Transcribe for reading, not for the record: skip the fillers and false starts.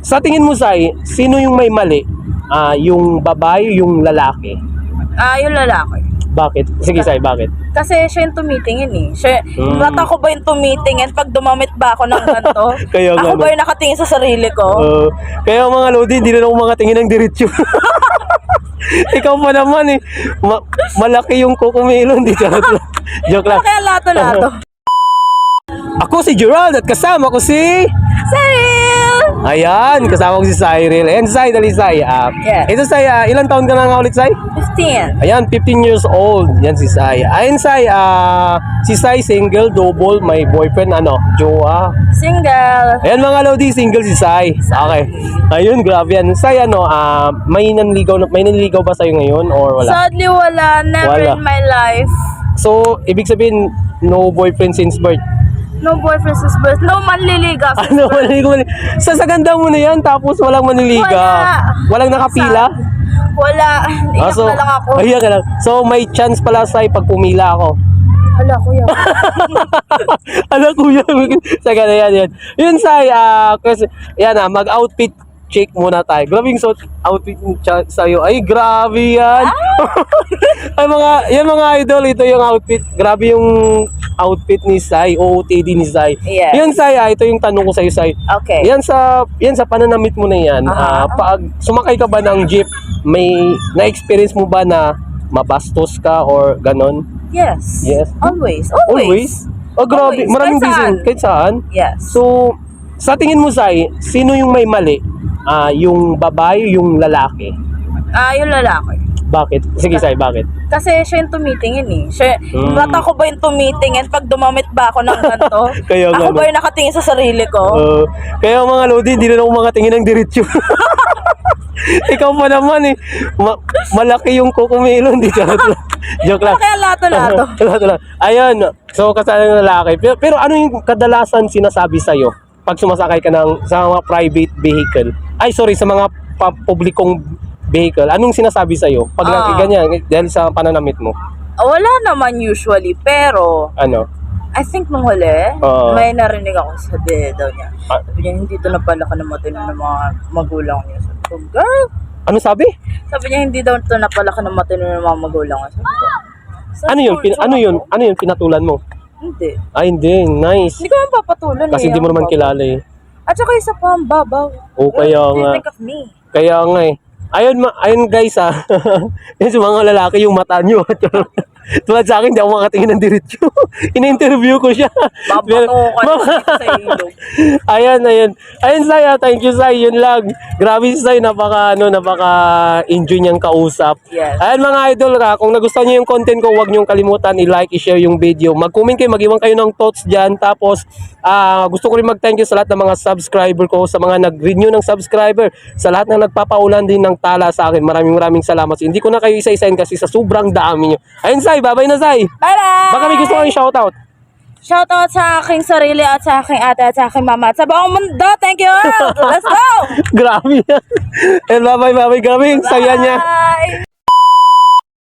Sa tingin mo, Sai, sino yung may mali? Yung babae, yung lalaki? Yung lalaki. Bakit? Sige, Sai, bakit? Kasi siya yung tumitingin eh. Mata ko ba yung tumitingin pag dumamit ba ako ng ganito? Kaya Ako nga, ba yung nakatingin sa sarili ko? Kaya mga Lodi, hindi na ako makatingin ng diretsyo. Ikaw pa naman eh. Malaki yung kukumilon. Di charot lang. Joke lang. Kaya lato-lato. Ako si Gerald at kasama ko si... Cyril! Ayan, kasama ko si Cyril. Ayan, Sai, dali Sai. Yes. Ito Sai, ilang taon ka na nga ulit, Sai? 15. Ayan, 15 years old. Yan si Sai. Ayan, Sai, si Sai single, double, may boyfriend, jowa. Single. Ayan mga Lodi, single si Sai. Okay. Ayun, grabe yan. Sai, may nanligaw ba sa'yo ngayon or wala? Sadly, wala. Never Wala. in my life. So, ibig sabihin, no boyfriend since birth. No boyfriend since birth. No manliligaw since birth. Maniligaw. Sa ganda mo na yan, tapos walang maniligaw. Wala. Walang nakapila? Wala. Iyak So, na lang ako. Iyak ka lang. So, may chance pala Sai pag pumila ako. Hala, kuya. Ala kuya, saka na yan. Yun Sai, kasi, yan mag-outfit check muna tayo. Grabe yung outfit sa'yo. Ay, grabe yan. Ay, yan mga idol, ito yung outfit. Grabe yung outfit ni Sai, OOTD ni Sai. Yes. Yan Sai, ito yung tanong ko sa'yo Sai. Okay. Yan sa pananamit mo na yan, pag sumakay ka ba ng jeep, may na-experience mo ba na mabastos ka or ganon? Yes. Yes. Always. Oh, grabe. Always. Maraming Kahit saan. busy. Kahit saan? Yes. So, sa tingin mo, Sai, sino yung may mali? Yung babae, yung lalaki? Yung lalaki. Bakit? Sige, Sai, bakit? Kasi siya yung tumitingin eh. Mata ko ba yung tumitingin pag dumamit ba ako ng ganito? Kaya nga, Ako ba yung nakatingin sa sarili ko? Kaya mga Lodi, hindi na ako makatingin ng diretsyo. Ikaw pa naman eh. Malaki yung kukumilon. Di charot lang. Joke lang. Kaya lato-lato. Lato lang. Ayun. So, kasama ng lalaki. Pero ano yung kadalasan sinasabi sa'yo pag sumasakay ka sa mga private vehicle? Ay, sorry, sa mga publikong vehicle. Anong sinasabi sa'yo pag ganyan dahil sa pananamit mo? Wala naman usually, pero Ano? I think nung huli, may narinig ako sabi daw niya. Sabi niya, hindi ito napalaki ng matino ng mga magulang niya. Sabi ko, girl! Ano sabi? Sabi niya, hindi daw ito napalaki ng matino ng mga magulang niya. Sabi ko, Ano yun pinatulan mo? Hindi. Ay, hindi. Nice. Hindi ko man papatulan Kasi hindi mo naman kilala eh. At saka isa pa ang babaw. O kaya What do you nga. think of me? Kaya nga eh. Ayun guys yun sa mga lalaki yung mata nyo. Tulad sa akin, hindi ako makatingin ng diretsyo. Ina-interview ko siya. Babato ka sa ilog. Ayun Sai, thank you Sai, yun lang. Grabe si Sai, napaka-enjoy niyang kausap. Yes. Ayun mga idol kung nagustuhan niyo yung content ko, huwag niyong kalimutan i-like, i-share yung video. Mag-comment kayo, mag-iwan kayo ng thoughts dyan. Tapos, gusto ko rin mag-thank you sa lahat ng mga subscriber ko, sa mga nag-renew ng subscriber, sa lahat ng nagpapaulan din ng tala sa akin. Maraming salamat. Hindi ko na kayo isa-isahin kasi sa sobrang dami niyo. Ayun Sai, babay na Sai. Bye-bye! Baka may gusto kayong shoutout. Shoutout sa aking sarili at sa aking ate at sa aking mama at sa buong mundo. Thank you! Let's go! Grabe yan. And bye-bye. Grabe yung saya niya. Bye!